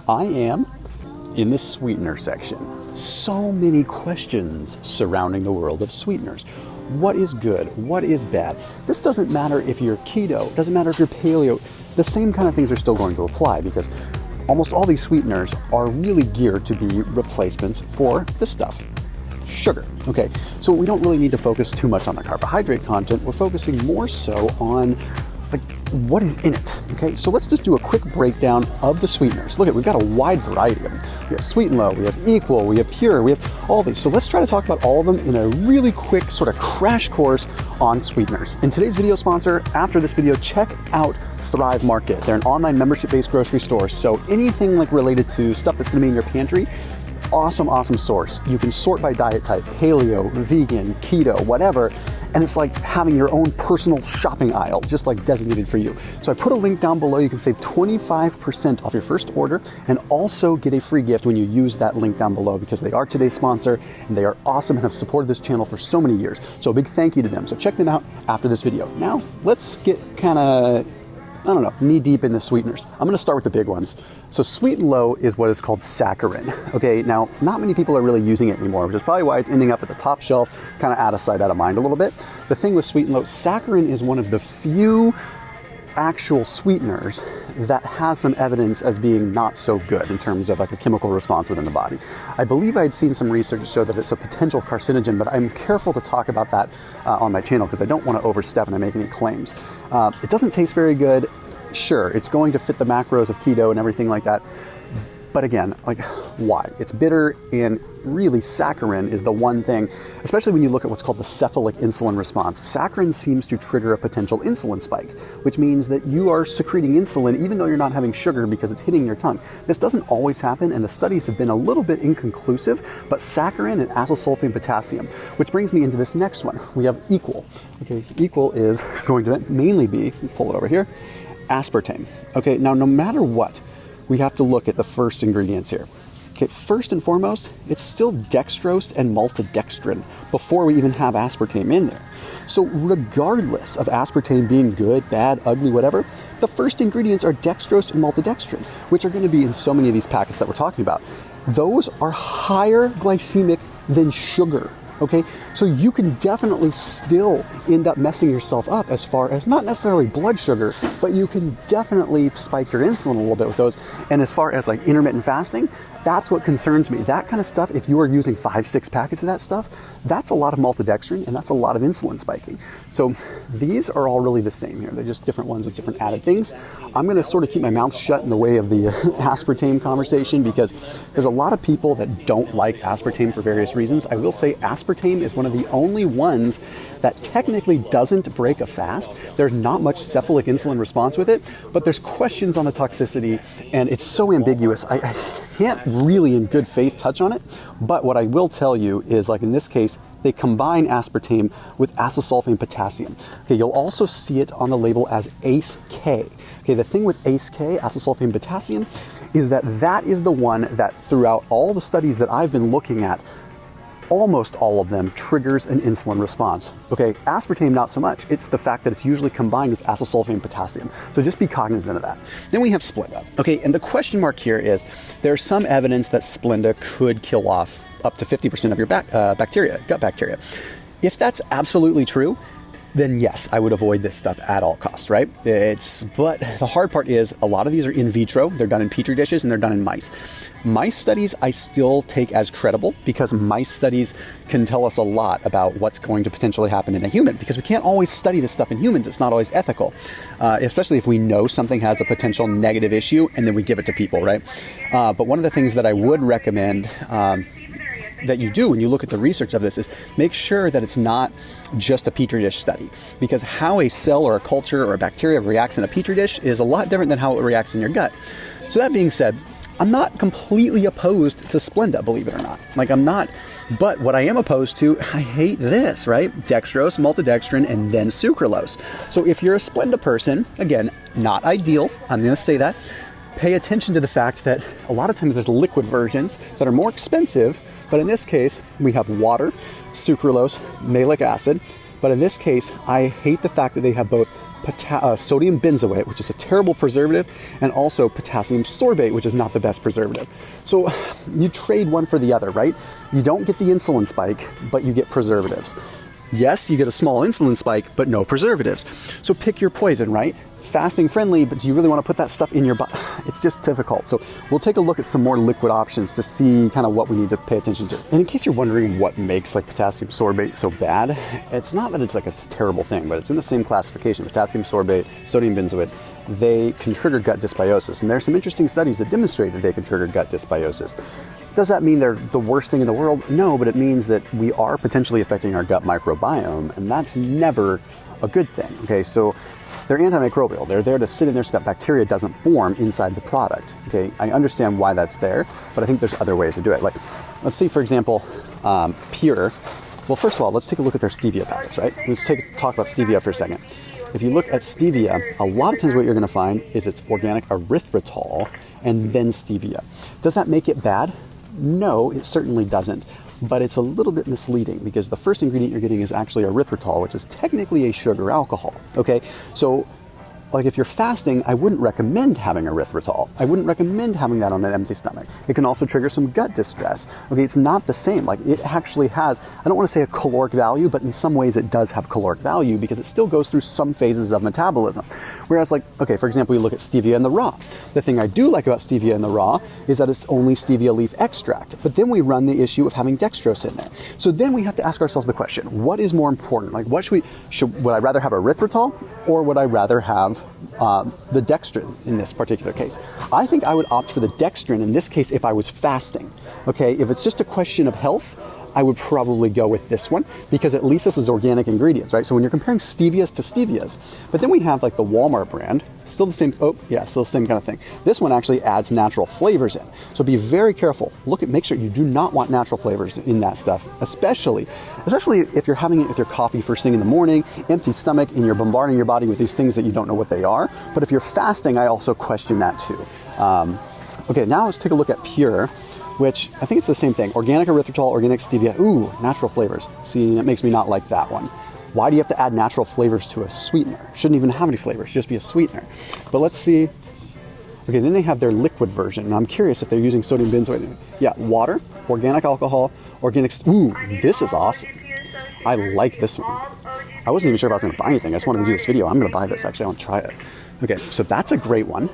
I am in the sweetener section. So many questions surrounding the world of sweeteners. What is good? What is bad? This doesn't matter if you're keto, doesn't matter if you're paleo. The same kind of things are still going to apply because almost all these sweeteners are really geared to be replacements for this stuff, sugar. Okay, so we don't really need to focus too much on the carbohydrate content. We're focusing more so on like what is in it. Okay, so let's just do a quick breakdown of the sweeteners. Look, we've got a wide variety of them. We have Sweet and Low, we have Equal, we have Pyure, we have all these. So let's try to talk about all of them in a really quick sort of crash course on sweeteners. In today's video sponsor, after this video, check out Thrive Market. They're an online membership-based grocery store. So anything like related to stuff that's gonna be in your pantry, awesome source. You can sort by diet type, paleo, vegan, keto, whatever. And it's like having your own personal shopping aisle, just like designated for you. So I put a link down below. You can save 25% off your first order and also get a free gift when you use that link down below because they are today's sponsor and they are awesome and have supported this channel for so many years. So a big thank you to them. So check them out after this video. Now let's get kind of, knee deep in the sweeteners. I'm gonna start with the big ones. So Sweet and Low is what is called saccharin. Okay, now not many people are really using it anymore, which is probably why it's ending up at the top shelf, kind of out of sight, out of mind a little bit. The thing with Sweet and Low, saccharin is one of the few actual sweeteners that has some evidence as being not so good in terms of like a chemical response within the body. I believe I'd seen some research show that it's a potential carcinogen, but I'm careful to talk about that on my channel because I don't want to overstep and I make any claims. It doesn't taste very good. Sure, it's going to fit the macros of keto and everything like that. But again, like why? It's bitter, and really saccharin is the one thing, especially when you look at what's called the cephalic insulin response. Saccharin seems to trigger a potential insulin spike, which means that you are secreting insulin even though you're not having sugar because it's hitting your tongue. This doesn't always happen, and the studies have been a little bit inconclusive, but saccharin and acesulfame potassium, which brings me into this next one. We have Equal. Okay, Equal is going to mainly be, pull it over here, aspartame. Okay, now no matter what, we have to look at the first ingredients here. Okay, first and foremost, it's still dextrose and maltodextrin before we even have aspartame in there. So regardless of aspartame being good, bad, ugly, whatever, the first ingredients are dextrose and maltodextrin, which are going to be in so many of these packets that we're talking about. Those are higher glycemic than sugar. Okay, so you can definitely still end up messing yourself up as far as not necessarily blood sugar, but you can definitely spike your insulin a little bit with those. And as far as like intermittent fasting, that's what concerns me. That kind of stuff, if you are using 5-6 packets of that stuff, that's a lot of maltodextrin and that's a lot of insulin spiking. So these are all really the same here. They're just different ones with different added things. I'm going to sort of keep my mouth shut in the way of the aspartame conversation because there's a lot of people that don't like aspartame for various reasons. I will say aspartame is one of the only ones that technically doesn't break a fast. There's not much cephalic insulin response with it, but there's questions on the toxicity and it's so ambiguous. I can't really in good faith touch on it, but what I will tell you is, like in this case, they combine aspartame with acesulfame potassium. Okay, you'll also see it on the label as ACE-K. Okay, the thing with ACE-K, acesulfame potassium, is that is the one that throughout all the studies that I've been looking at, almost all of them triggers an insulin response. Okay, aspartame not so much. It's the fact that it's usually combined with acesulfame potassium. So just be cognizant of that. Then we have Splenda. Okay, and the question mark here is there's some evidence that Splenda could kill off up to 50% of your gut bacteria. If that's absolutely true, then yes, I would avoid this stuff at all costs, right? But the hard part is a lot of these are in vitro. They're done in petri dishes and they're done in mice. Mice studies I still take as credible because mice studies can tell us a lot about what's going to potentially happen in a human because we can't always study this stuff in humans. It's not always ethical, especially if we know something has a potential negative issue and then we give it to people, right? But one of the things that I would recommend that you do when you look at the research of this is make sure that it's not just a petri dish study, because how a cell or a culture or a bacteria reacts in a petri dish is a lot different than how it reacts in your gut. So that being said, I'm not completely opposed to Splenda, believe it or not. Like I'm not, but what I am opposed to, I hate this, right? Dextrose, maltodextrin, and then sucralose. So if you're a Splenda person, again, not ideal, I'm going to say that, pay attention to the fact that a lot of times there's liquid versions that are more expensive, but in this case, we have water, sucralose, malic acid, but in this case, I hate the fact that they have both sodium benzoate, which is a terrible preservative, and also potassium sorbate, which is not the best preservative. So you trade one for the other, right? You don't get the insulin spike, but you get preservatives. Yes, you get a small insulin spike, but no preservatives. So pick your poison, right? Fasting friendly, but do you really want to put that stuff in your body? It's just difficult. So we'll take a look at some more liquid options to see kind of what we need to pay attention to. And in case you're wondering what makes like potassium sorbate so bad, it's not that it's like it's a terrible thing, but it's in the same classification. Potassium sorbate, sodium benzoate, they can trigger gut dysbiosis. And there's some interesting studies that demonstrate that they can trigger gut dysbiosis. Does that mean they're the worst thing in the world? No, but it means that we are potentially affecting our gut microbiome, and that's never a good thing. Okay, so they're antimicrobial. They're there to sit in there so that bacteria doesn't form inside the product. Okay, I understand why that's there, but I think there's other ways to do it. Like, let's see, for example, Pyure. Well, first of all, let's take a look at their Stevia packets, right? Let's talk about Stevia for a second. If you look at Stevia, a lot of times what you're going to find is it's organic erythritol and then Stevia. Does that make it bad? No, it certainly doesn't. But it's a little bit misleading because the first ingredient you're getting is actually erythritol, which is technically a sugar alcohol. Okay, so like if you're fasting, I wouldn't recommend having erythritol. I wouldn't recommend having that on an empty stomach. It can also trigger some gut distress. Okay, it's not the same. Like it actually has, I don't want to say a caloric value, but in some ways it does have caloric value because it still goes through some phases of metabolism. Whereas like, okay, for example, you look at stevia in the raw. The thing I do like about stevia in the raw is that it's only stevia leaf extract. But then we run the issue of having dextrose in there. So then we have to ask ourselves the question, what is more important? Like what would I rather have erythritol or would I rather have the dextrin in this particular case? I think I would opt for the dextrin in this case if I was fasting. Okay, if it's just a question of health, I would probably go with this one because at least this is organic ingredients, right? So when you're comparing stevias to stevias, but then we have like the Walmart brand, still the same, still the same kind of thing. This one actually adds natural flavors in. So be very careful. Make sure you do not want natural flavors in that stuff, especially if you're having it with your coffee first thing in the morning, empty stomach, and you're bombarding your body with these things that you don't know what they are. But if you're fasting, I also question that too. Okay, now let's take a look at Pyure, which I think it's the same thing. Organic erythritol, organic stevia. Ooh, natural flavors. See, that makes me not like that one. Why do you have to add natural flavors to a sweetener? Shouldn't even have any flavors, just be a sweetener. But let's see. Okay, then they have their liquid version. And I'm curious if they're using sodium benzoate. Yeah, water, organic alcohol, organic. Ooh, this is awesome. I like this one. I wasn't even sure if I was going to buy anything. I just wanted to do this video. I'm going to buy this, actually. I want to try it. Okay, so that's a great one.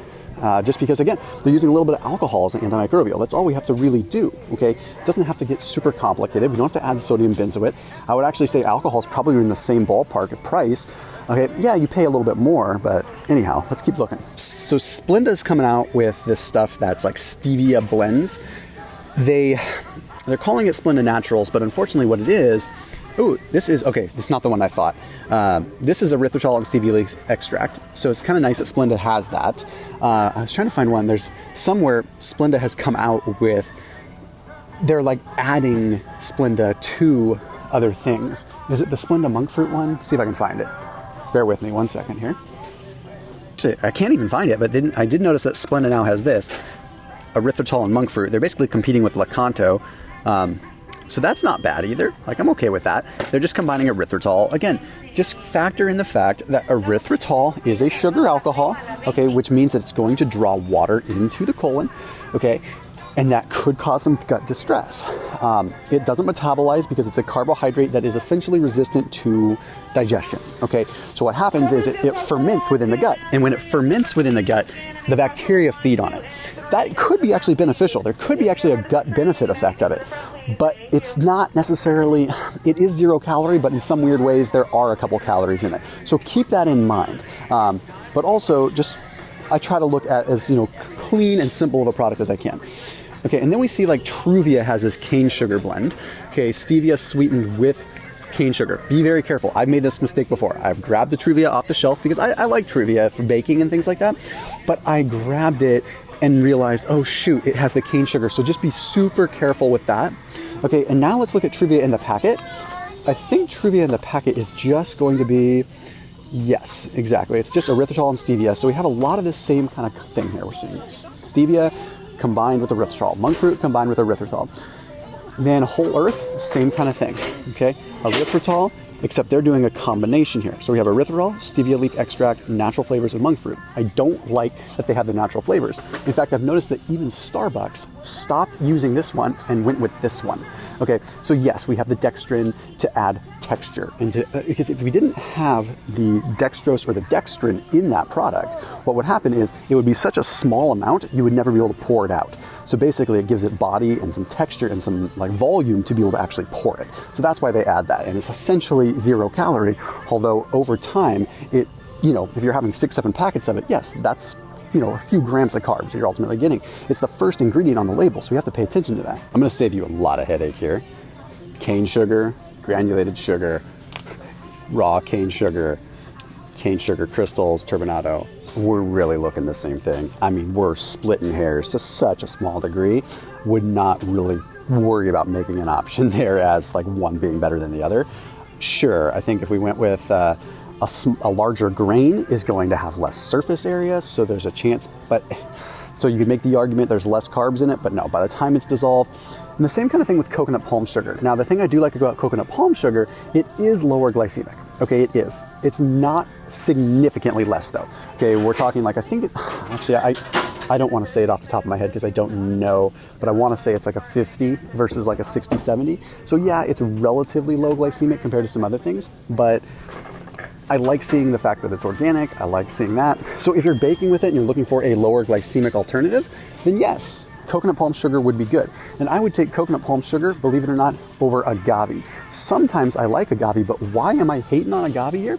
Just because, again, they're using a little bit of alcohol as an antimicrobial. That's all we have to really do, okay? It doesn't have to get super complicated. We don't have to add sodium benzoate. I would actually say alcohol is probably in the same ballpark of price. Okay, yeah, you pay a little bit more, but anyhow, let's keep looking. So Splenda's coming out with this stuff that's like stevia blends. They're calling it Splenda Naturals, but unfortunately what it is, this is not the one I thought. This is erythritol and stevia leaf extract, so it's kind of nice that Splenda has that. I was trying to find one. There's somewhere Splenda has come out with, they're like adding Splenda to other things. Is it the Splenda monk fruit one? See if I can find it. Bear with me 1 second here. Actually, I can't even find it, but I did notice that Splenda now has this, erythritol and monk fruit. They're basically competing with Lakanto. So that's not bad either. Like, I'm okay with that. They're just combining erythritol. Again, just factor in the fact that erythritol is a sugar alcohol, okay, which means that it's going to draw water into the colon, okay, and that could cause some gut distress. It doesn't metabolize because it's a carbohydrate that is essentially resistant to digestion, okay? So what happens is it ferments within the gut, and when it ferments within the gut, the bacteria feed on it. That could be actually beneficial. There could be actually a gut benefit effect of it, but it's not necessarily, it is 0 calorie, but in some weird ways, there are a couple calories in it. So keep that in mind. But also I try to look at as, clean and simple of a product as I can. Okay, and then we see like Truvia has this cane sugar blend. Okay, stevia sweetened with cane sugar. Be very careful. I've made this mistake before. I've grabbed the Truvia off the shelf because I like Truvia for baking and things like that, but I grabbed it and realized, oh shoot, it has the cane sugar. So just be super careful with that. Okay, and now let's look at Truvia in the packet. I think Truvia in the packet is just going to be, yes, exactly. It's just erythritol and stevia. So we have a lot of the same kind of thing here. We're seeing stevia combined with erythritol, monk fruit combined with erythritol. Then whole earth, same kind of thing, okay? Erythritol except they're doing a combination here. So we have erythritol, stevia leaf extract, natural flavors, and monk fruit. I don't like that they have the natural flavors. In fact, I've noticed that even Starbucks stopped using this one and went with this one. Okay, so yes, we have the dextrin to add texture, and because if we didn't have the dextrose or the dextrin in that product, what would happen is it would be such a small amount you would never be able to pour it out. So basically it gives it body and some texture and some like volume to be able to actually pour it. So that's why they add that, and it's essentially 0 calorie, although over time it, you know, if you're having 6-7 packets of it, yes, that's, you know, a few grams of carbs that you're ultimately getting. It's the first ingredient on the label, so we have to pay attention to that. I'm going to save you a lot of headache here. Cane sugar, granulated sugar, raw cane sugar crystals, turbinado. We're really looking the same thing. I mean, we're splitting hairs to such a small degree. Would not really worry about making an option there as like one being better than the other. Sure, I think if we went with a larger grain is going to have less surface area, so there's a chance, but so you could make the argument there's less carbs in it, but no, by the time it's dissolved. And the same kind of thing with coconut palm sugar. Now, the thing I do like about coconut palm sugar, it is lower glycemic. Okay, it is. It's not significantly less though. Okay, we're talking like, I think, actually, I don't want to say it off the top of my head because I don't know, but I want to say it's like a 50 versus like a 60, 70. So yeah, it's relatively low glycemic compared to some other things, but I like seeing the fact that it's organic. I like seeing that. So if you're baking with it and you're looking for a lower glycemic alternative, then yes, coconut palm sugar would be good. And I would take coconut palm sugar, believe it or not, over agave. Sometimes I like agave, but why am I hating on agave here?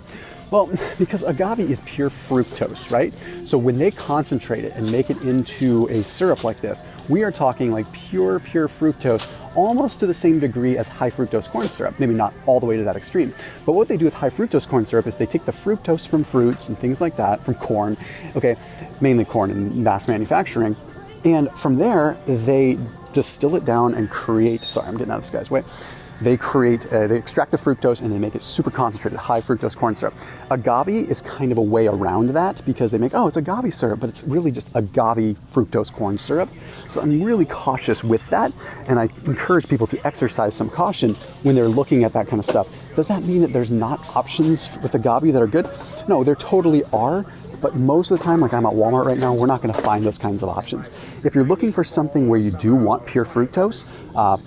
Well, because agave is pure fructose, right? So when they concentrate it and make it into a syrup like this, we are talking like pure fructose, almost to the same degree as high fructose corn syrup, maybe not all the way to that extreme. But what they do with high fructose corn syrup is they take the fructose from fruits and things like that, from corn, okay, mainly corn in mass manufacturing, and from there they distill it down and create, sorry, I'm getting out of this guy's way. They extract the fructose and they make it super concentrated, high fructose corn syrup. Agave is kind of a way around that because they make, oh, it's agave syrup, but it's really just agave fructose corn syrup. So I'm really cautious with that, and I encourage people to exercise some caution when they're looking at that kind of stuff. Does that mean that there's not options with agave that are good? No, there totally are. But most of the time, like I'm at Walmart right now, we're not going to find those kinds of options. If you're looking for something where you do want pure fructose,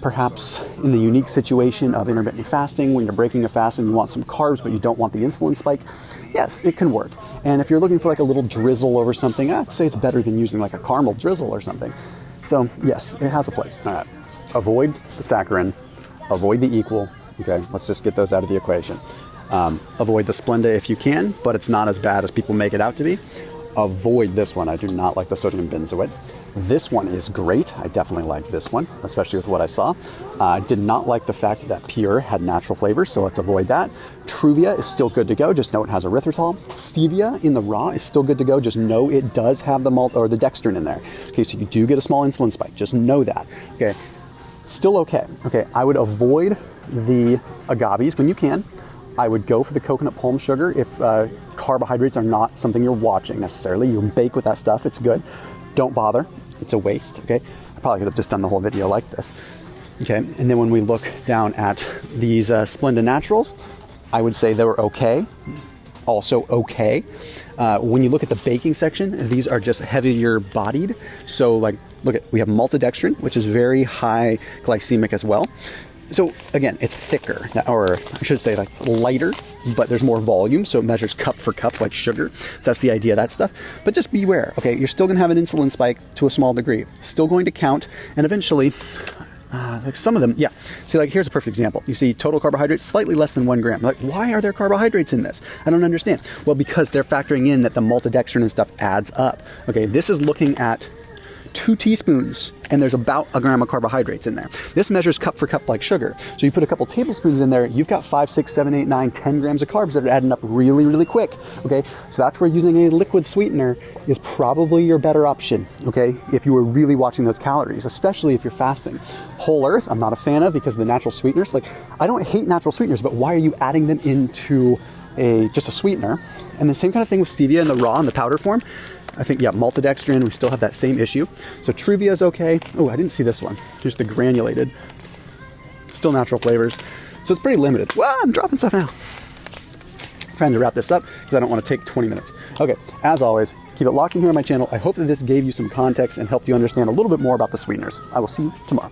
perhaps in the unique situation of intermittent fasting, when you're breaking a fast and you want some carbs, but you don't want the insulin spike, yes, it can work. And if you're looking for like a little drizzle over something, I'd say it's better than using like a caramel drizzle or something. So yes, it has a place. All right, avoid the saccharin, avoid the equal. Okay, let's just get those out of the equation. Avoid the Splenda if you can, but it's not as bad as people make it out to be. Avoid this one. I do not like the sodium benzoate. This one is great. I definitely like this one, especially with what I saw. I did not like the fact that Pyure had natural flavors, so let's avoid that. Truvia is still good to go, just know it has erythritol. Stevia in the raw is still good to go, just know it does have the malt or the dextrin in there. Okay, so you do get a small insulin spike, just know that. Okay, still okay. Okay, I would avoid the agaves when you can. I would go for the coconut palm sugar if carbohydrates are not something you're watching necessarily. You bake with that stuff, it's good. Don't bother, it's a waste, okay? I probably could have just done the whole video like this. Okay, and then when we look down at these Splenda Naturals, I would say they were okay. Also okay. When you look at the baking section, these are just heavier bodied. So like, look at, we have maltodextrin, which is very high glycemic as well. So again, it's thicker, or I should say like lighter, but there's more volume, so it measures cup for cup like sugar. So that's the idea of that stuff. But just beware, okay? You're still gonna have an insulin spike to a small degree. Still going to count, and eventually, like some of them, yeah. See, like here's a perfect example. You see total carbohydrates, slightly less than 1 gram. Like, why are there carbohydrates in this? I don't understand. Well, because they're factoring in that the maltodextrin and stuff adds up. Okay, this is looking at 2 teaspoons and there's about 1 gram of carbohydrates in there. This measures cup for cup like sugar. So you put a couple tablespoons in there, you've got 5, 6, 7, 8, 9, 10 grams of carbs that are adding up really, really quick. Okay, so that's where using a liquid sweetener is probably your better option. Okay, if you were really watching those calories, especially if you're fasting. Whole Earth, I'm not a fan of because of the natural sweeteners. Like, I don't hate natural sweeteners, but why are you adding them into just a sweetener? And the same kind of thing with stevia in the raw and the powder form. I think, yeah, maltodextrin, we still have that same issue. So Truvia is okay. Oh, I didn't see this one. Here's the granulated. Still natural flavors. So it's pretty limited. Wow, I'm dropping stuff now. Trying to wrap this up because I don't want to take 20 minutes. Okay, as always, keep it locked in here on my channel. I hope that this gave you some context and helped you understand a little bit more about the sweeteners. I will see you tomorrow.